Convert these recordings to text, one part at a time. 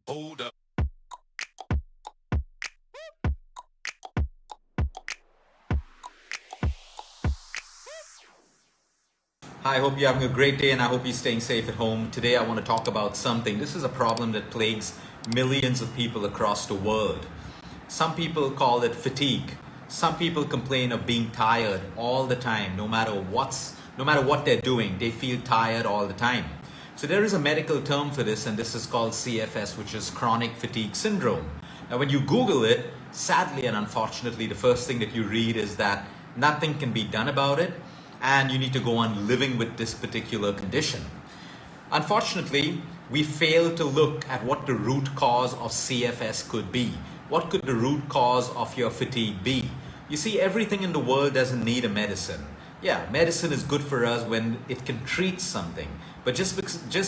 Hold up. Hi, I hope you're having a great day and I hope you're staying safe at home. Today I want to talk about something. This is a problem that plagues millions of people across the world. Some people call it fatigue. Some people complain of being tired all the time, no matter what they're doing, they feel tired all the time. So there is a medical term for this, and this is called CFS, which is chronic fatigue syndrome. Now when you Google it, sadly and unfortunately, the first thing that you read is that nothing can be done about it, and you need to go on living with this particular condition. Unfortunately, we fail to look at what the root cause of CFS could be. What could the root cause of your fatigue be? You see, everything in the world doesn't need a medicine. Yeah, medicine is good for us when it can treat something. But just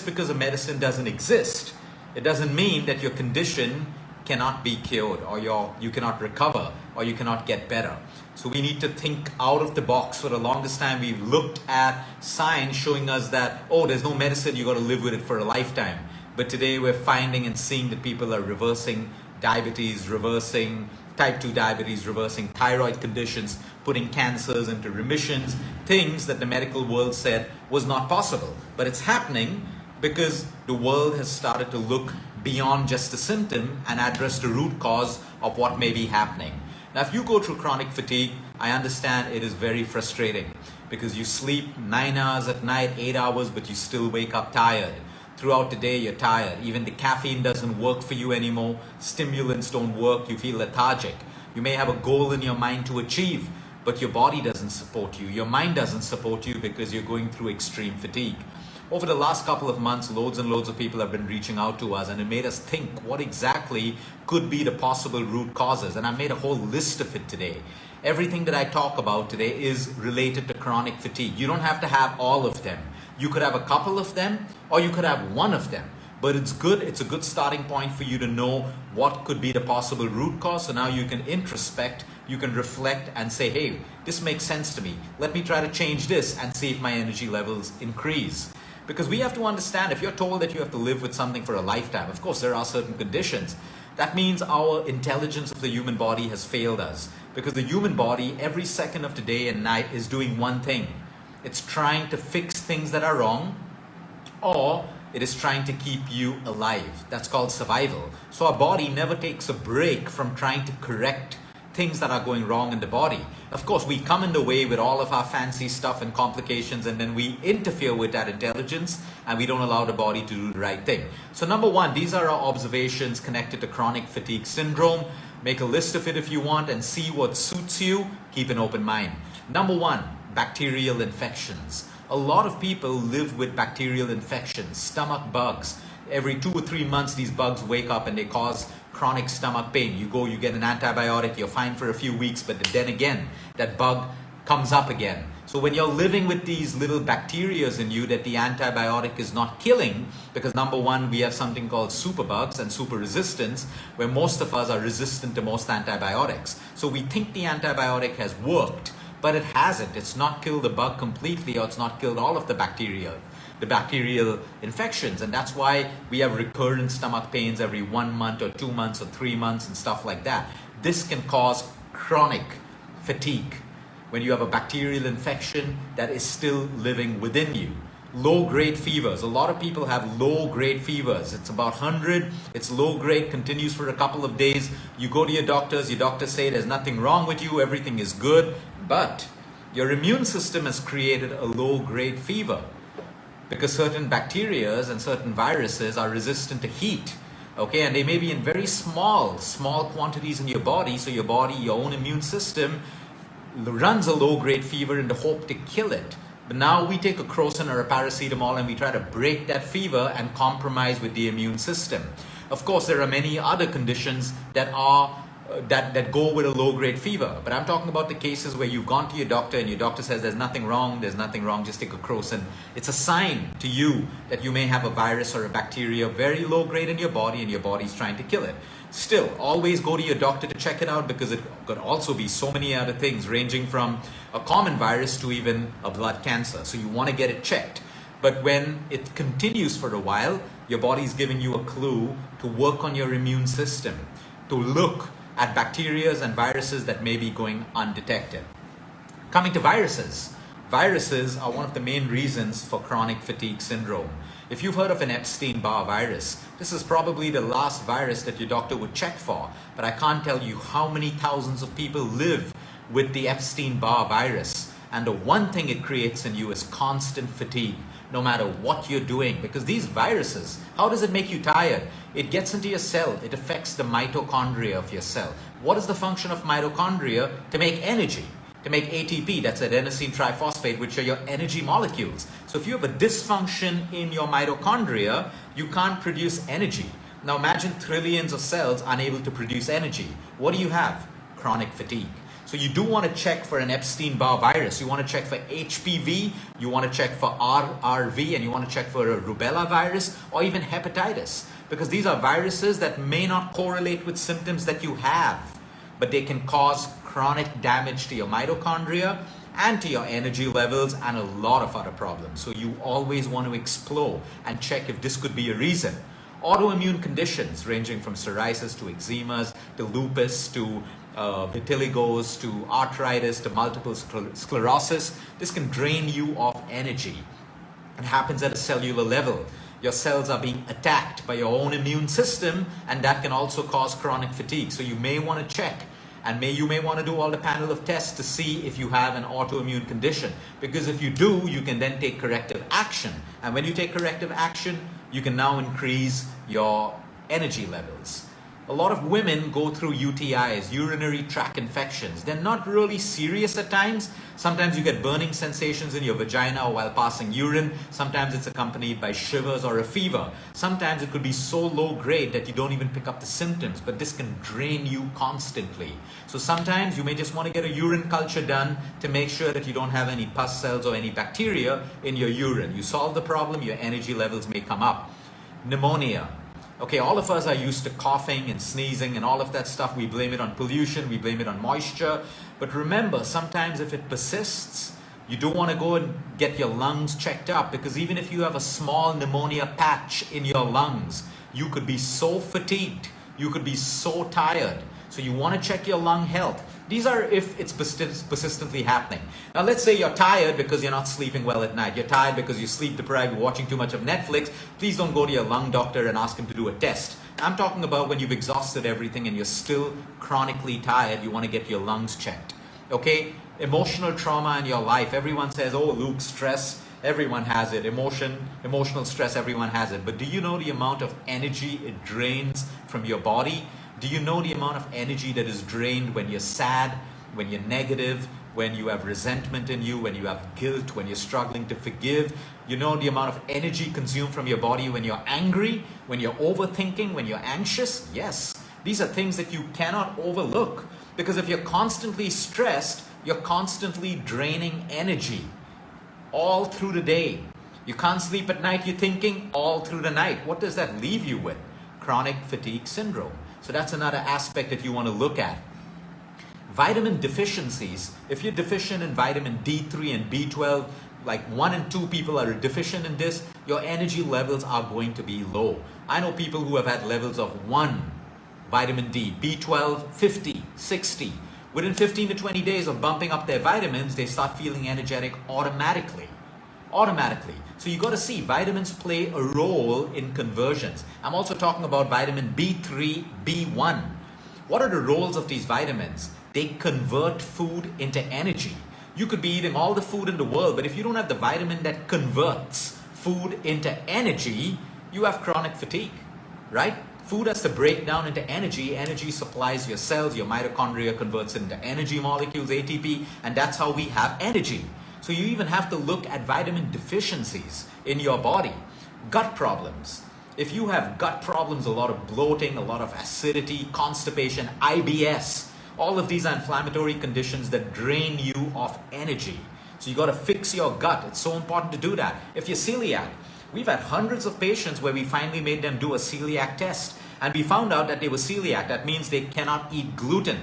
because a medicine doesn't exist, it doesn't mean that your condition cannot be cured, or you cannot recover, or you cannot get better. So we need to think out of the box. For the longest time, we've looked at science showing us that, oh, there's no medicine, you got to live with it for a lifetime. But today we're finding and seeing that people are reversing diabetes, reversing type 2 diabetes, reversing thyroid conditions, putting cancers into remissions, things that the medical world said was not possible. But it's happening because the world has started to look beyond just the symptom and address the root cause of what may be happening. Now, if you go through chronic fatigue, I understand it is very frustrating because you sleep 9 hours at night, 8 hours, but you still wake up tired. Throughout the day, you're tired. Even the caffeine doesn't work for you anymore. Stimulants don't work. You feel lethargic. You may have a goal in your mind to achieve, but your body doesn't support you. Your mind doesn't support you because you're going through extreme fatigue. Over the last couple of months, loads and loads of people have been reaching out to us, and it made us think what exactly could be the possible root causes. And I made a whole list of it today. Everything that I talk about today is related to chronic fatigue. You don't have to have all of them. You could have a couple of them, or you could have one of them. But it's a good starting point for you to know what could be the possible root cause. So now you can introspect, you can reflect and say, hey, this makes sense to me. Let me try to change this and see if my energy levels increase. Because we have to understand, if you're told that you have to live with something for a lifetime, of course there are certain conditions. That means our intelligence of the human body has failed us. Because the human body, every second of the day and night, is doing one thing. It's trying to fix things that are wrong, or it is trying to keep you alive. That's called survival. So our body never takes a break from trying to correct things that are going wrong in the body. Of course, we come in the way with all of our fancy stuff and complications, and then we interfere with that intelligence and we don't allow the body to do the right thing. So number one, these are our observations connected to chronic fatigue syndrome. Make a list of it if you want and see what suits you. Keep an open mind. Number one, bacterial infections. A lot of people live with bacterial infections, stomach bugs. Every 2 or 3 months, these bugs wake up and they cause chronic stomach pain. You get an antibiotic, you're fine for a few weeks, but then again, that bug comes up again. So when you're living with these little bacteria in you that the antibiotic is not killing, because number one, we have something called superbugs and super resistance, where most of us are resistant to most antibiotics. So we think the antibiotic has worked, but it hasn't. It's not killed the bug completely, or it's not killed all of the bacteria, the bacterial infections. And that's why we have recurrent stomach pains every 1 month or 2 months or 3 months and stuff like that. This can cause chronic fatigue when you have a bacterial infection that is still living within you. Low-grade fevers. A lot of people have low-grade fevers. It's about 100. It's low-grade, continues for a couple of days. You go to your doctors say there's nothing wrong with you, everything is good, but your immune system has created a low-grade fever because certain bacteria and certain viruses are resistant to heat. Okay, and they may be in very small quantities in your body, so your body, your own immune system runs a low-grade fever in the hope to kill it. But now we take a crocin or a paracetamol and we try to break that fever and compromise with the immune system. Of course, there are many other conditions that are that go with a low-grade fever. But I'm talking about the cases where you've gone to your doctor and your doctor says there's nothing wrong, just take a crocin. It's a sign to you that you may have a virus or a bacteria very low-grade in your body and your body's trying to kill it. Still, always go to your doctor to check it out, because it could also be so many other things, ranging from a common virus to even a blood cancer. So you want to get it checked. But when it continues for a while, your body's giving you a clue to work on your immune system, to look at bacteria and viruses that may be going undetected. Coming to viruses. Viruses are one of the main reasons for chronic fatigue syndrome. If you've heard of an Epstein-Barr virus, this is probably the last virus that your doctor would check for. But I can't tell you how many thousands of people live with the Epstein-Barr virus. And the one thing it creates in you is constant fatigue, no matter what you're doing. Because these viruses, how does it make you tired? It gets into your cell. It affects the mitochondria of your cell. What is the function of mitochondria? To make energy, to make ATP, that's adenosine triphosphate, which are your energy molecules. So if you have a dysfunction in your mitochondria, you can't produce energy. Now imagine trillions of cells unable to produce energy. What do you have? Chronic fatigue. So you do want to check for an Epstein-Barr virus. You want to check for HPV, you want to check for RRV, and you want to check for a rubella virus or even hepatitis. Because these are viruses that may not correlate with symptoms that you have, but they can cause chronic damage to your mitochondria and to your energy levels and a lot of other problems. So you always want to explore and check if this could be a reason. Autoimmune conditions ranging from psoriasis to eczemas to lupus to vitiligos to arthritis to multiple sclerosis. This can drain you of energy. It happens at a cellular level. Your cells are being attacked by your own immune system, and that can also cause chronic fatigue. So you may want to check, and you may want to do all the panel of tests to see if you have an autoimmune condition. Because if you do, you can then take corrective action. And when you take corrective action, you can now increase your energy levels. A lot of women go through UTIs, urinary tract infections. They're not really serious at times. Sometimes you get burning sensations in your vagina while passing urine. Sometimes it's accompanied by shivers or a fever. Sometimes it could be so low grade that you don't even pick up the symptoms, but this can drain you constantly. So sometimes you may just want to get a urine culture done to make sure that you don't have any pus cells or any bacteria in your urine. You solve the problem, your energy levels may come up. Pneumonia. Okay, all of us are used to coughing and sneezing and all of that stuff. We blame it on pollution, we blame it on moisture. But remember, sometimes if it persists, you do want to go and get your lungs checked up, because even if you have a small pneumonia patch in your lungs, you could be so fatigued, you could be so tired. So you want to check your lung health. These are if it's persistently happening. Now let's say you're tired because you're not sleeping well at night. You're tired because you're sleep deprived, you're watching too much of Netflix. Please don't go to your lung doctor and ask him to do a test. I'm talking about when you've exhausted everything and you're still chronically tired, you want to get your lungs checked. Okay? Emotional trauma in your life. Everyone says, oh, Luke, stress. Everyone has it. Emotional stress, everyone has it. But do you know the amount of energy it drains from your body? Do you know the amount of energy that is drained when you're sad, when you're negative, when you have resentment in you, when you have guilt, when you're struggling to forgive? You know the amount of energy consumed from your body when you're angry, when you're overthinking, when you're anxious? Yes, these are things that you cannot overlook, because if you're constantly stressed, you're constantly draining energy all through the day. You can't sleep at night, you're thinking all through the night. What does that leave you with? Chronic fatigue syndrome. So that's another aspect that you want to look at. Vitamin deficiencies. If you're deficient in vitamin D3 and B12, like 1 in 2 people are deficient in this, your energy levels are going to be low. I know people who have had levels of 1 vitamin D, B12, 50, 60. Within 15 to 20 days of bumping up their vitamins, they start feeling energetic automatically. So you got to see vitamins play a role in conversions. I'm also talking about vitamin B3, B1. What are the roles of these vitamins? They convert food into energy. You could be eating all the food in the world, but if you don't have the vitamin that converts food into energy, you have chronic fatigue, right? Food has to break down into energy. Energy supplies your cells, your mitochondria converts it into energy molecules, ATP, and that's how we have energy. So you even have to look at vitamin deficiencies in your body. Gut problems. If you have gut problems, a lot of bloating, a lot of acidity, constipation, IBS, all of these are inflammatory conditions that drain you of energy. So you got to fix your gut. It's so important to do that. If you're celiac, we've had hundreds of patients where we finally made them do a celiac test, and we found out that they were celiac. That means they cannot eat gluten.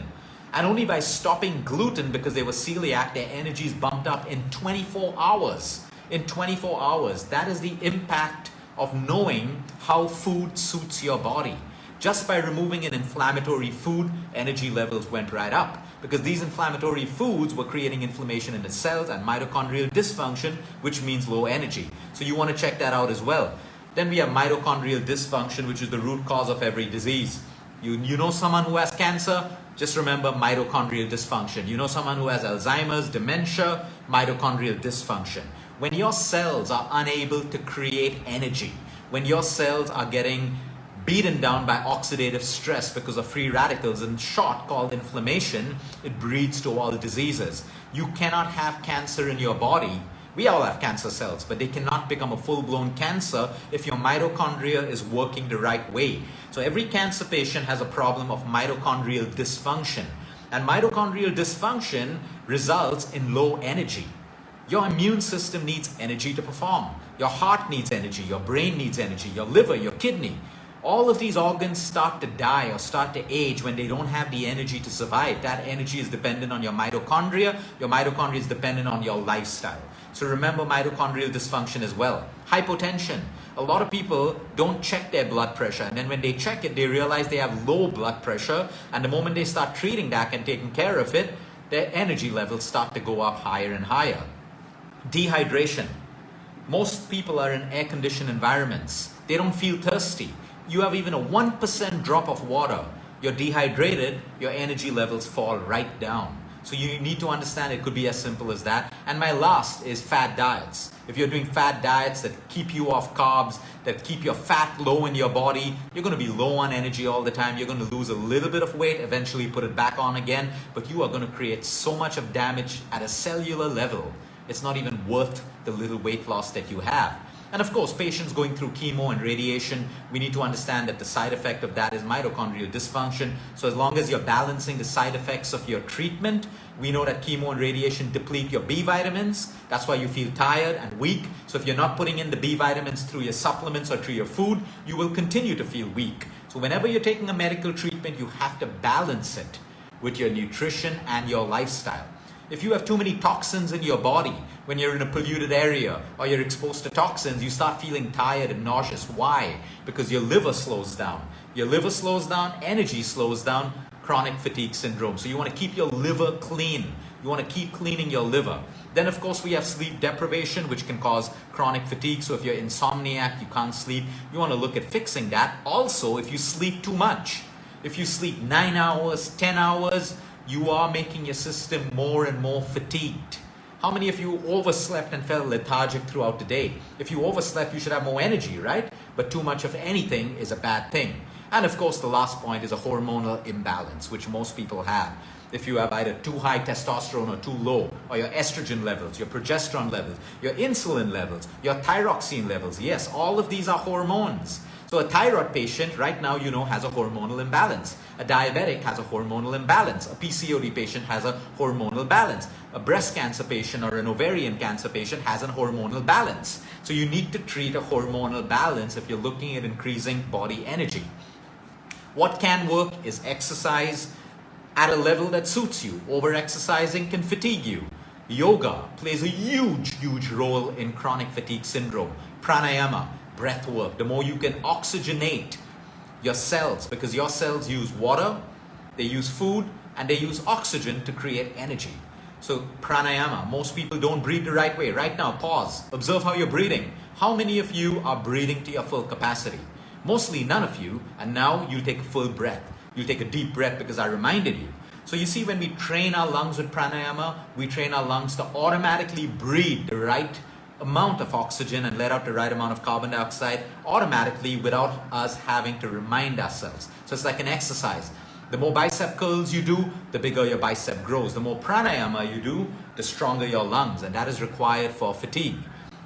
And only by stopping gluten because they were celiac, their energy is bumped up in 24 hours. In 24 hours. That is the impact of knowing how food suits your body. Just by removing an inflammatory food, energy levels went right up, because these inflammatory foods were creating inflammation in the cells and mitochondrial dysfunction, which means low energy. So you want to check that out as well. Then we have mitochondrial dysfunction, which is the root cause of every disease. You know someone who has cancer? Just remember mitochondrial dysfunction. You know someone who has Alzheimer's, dementia, mitochondrial dysfunction. When your cells are unable to create energy, when your cells are getting beaten down by oxidative stress because of free radicals, in short called inflammation, it breeds to all diseases. You cannot have cancer in your body. We all have cancer cells, but they cannot become a full-blown cancer if your mitochondria is working the right way. So every cancer patient has a problem of mitochondrial dysfunction. And mitochondrial dysfunction results in low energy. Your immune system needs energy to perform. Your heart needs energy. Your brain needs energy. Your liver, your kidney. All of these organs start to die or start to age when they don't have the energy to survive. That energy is dependent on your mitochondria. Your mitochondria is dependent on your lifestyle. So remember mitochondrial dysfunction as well. Hypotension. A lot of people don't check their blood pressure, and then when they check it, they realize they have low blood pressure, and the moment they start treating that and taking care of it, their energy levels start to go up higher and higher. Dehydration. Most people are in air-conditioned environments. They don't feel thirsty. You have even a 1% drop of water, you're dehydrated, your energy levels fall right down. So you need to understand it could be as simple as that. And my last is fat diets. If you're doing fat diets that keep you off carbs, that keep your fat low in your body, you're going to be low on energy all the time. You're going to lose a little bit of weight, eventually put it back on again, but you are going to create so much of damage at a cellular level. It's not even worth the little weight loss that you have. And of course, patients going through chemo and radiation, we need to understand that the side effect of that is mitochondrial dysfunction. So as long as you're balancing the side effects of your treatment, we know that chemo and radiation deplete your B vitamins. That's why you feel tired and weak. So if you're not putting in the B vitamins through your supplements or through your food, you will continue to feel weak. So whenever you're taking a medical treatment, you have to balance it with your nutrition and your lifestyle. If you have too many toxins in your body, when you're in a polluted area or you're exposed to toxins, you start feeling tired and nauseous. Why? Because your liver slows down. Your liver slows down, energy slows down, chronic fatigue syndrome. So you want to keep your liver clean. You want to keep cleaning your liver. Then of course we have sleep deprivation, which can cause chronic fatigue. So if you're insomniac, you can't sleep, you want to look at fixing that. Also, if you sleep too much, if you sleep 9 hours, 10 hours, you are making your system more and more fatigued. How many of you overslept and felt lethargic throughout the day? If you overslept, you should have more energy, right? But too much of anything is a bad thing. And of course, the last point is a hormonal imbalance, which most people have. If you have either too high testosterone or too low, or your estrogen levels, your progesterone levels, your insulin levels, your thyroxine levels, yes, all of these are hormones. So a thyroid patient right now, has a hormonal imbalance. A diabetic has a hormonal imbalance. A PCOD patient has a hormonal balance. A breast cancer patient or an ovarian cancer patient has a hormonal balance. So you need to treat a hormonal balance if you're looking at increasing body energy. What can work is exercise at a level that suits you. Over-exercising can fatigue you. Yoga plays a huge role in chronic fatigue syndrome. Pranayama, breath work. The more you can oxygenate your cells, because your cells use water, they use food, and they use oxygen to create energy. So pranayama, most people don't breathe the right way. Right now, pause. Observe how you're breathing. How many of you are breathing to your full capacity? Mostly none of you. And now you take a full breath. You take a deep breath because I reminded you. So you see, when we train our lungs with pranayama, we train our lungs to automatically breathe the right amount of oxygen and let out the right amount of carbon dioxide automatically without us having to remind ourselves. So it's like an exercise. The more bicep curls you do, the bigger your bicep grows. The more pranayama you do, the stronger your lungs, and that is required for fatigue.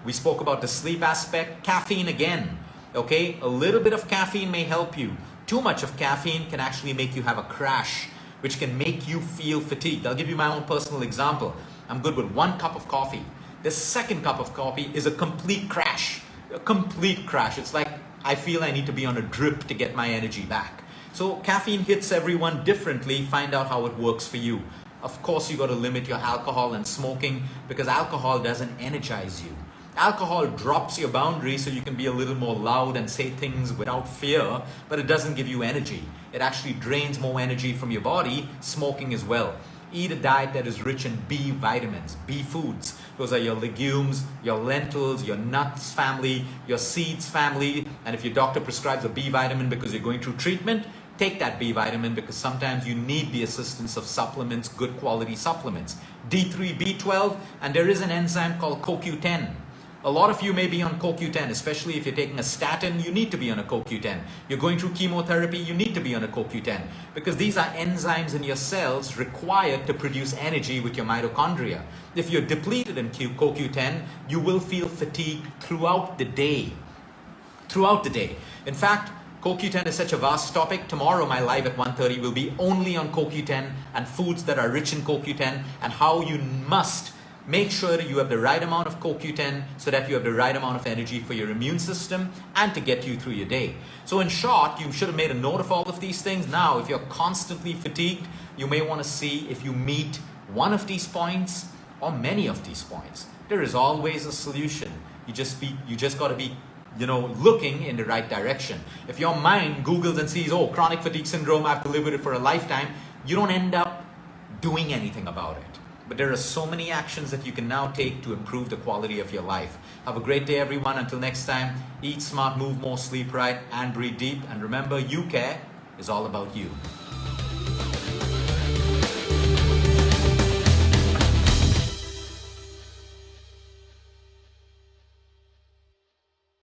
We spoke about the sleep aspect. Caffeine again. Okay, a little bit of caffeine may help you. Too much of caffeine can actually make you have a crash, which can make you feel fatigued. I'll give you my own personal example. I'm good with 1 cup of coffee. The second cup of coffee is a complete crash. A complete crash. It's like I feel I need to be on a drip to get my energy back. So caffeine hits everyone differently. Find out how it works for you. Of course, you got to limit your alcohol and smoking because alcohol doesn't energize you. Alcohol drops your boundaries so you can be a little more loud and say things without fear, but it doesn't give you energy. It actually drains more energy from your body. Smoking as well. Eat a diet that is rich in B vitamins, B foods. Those are your legumes, your lentils, your nuts family, your seeds family. And if your doctor prescribes a B vitamin because you're going through treatment, take that B vitamin because sometimes you need the assistance of supplements, good quality supplements. D3, B12, and there is an enzyme called CoQ10. A lot of you may be on CoQ10, especially if you're taking a statin, you need to be on a CoQ10. You're going through chemotherapy, you need to be on a CoQ10 because these are enzymes in your cells required to produce energy with your mitochondria. If you're depleted in CoQ10, you will feel fatigued throughout the day. Throughout the day. In fact, CoQ10 is such a vast topic. Tomorrow my live at 1:30 will be only on CoQ10 and foods that are rich in CoQ10 and how you must make sure that you have the right amount of CoQ10 so that you have the right amount of energy for your immune system and to get you through your day. So in short, you should have made a note of all of these things. Now, if you're constantly fatigued, you may want to see if you meet one of these points or many of these points. There is always a solution. You just got to be looking in the right direction. If your mind Googles and sees, oh, chronic fatigue syndrome, I have to live with it for a lifetime, you don't end up doing anything about it. But there are so many actions that you can now take to improve the quality of your life. Have a great day, everyone. Until next time, eat smart, move more, sleep right, and breathe deep. And remember, you care is all about you.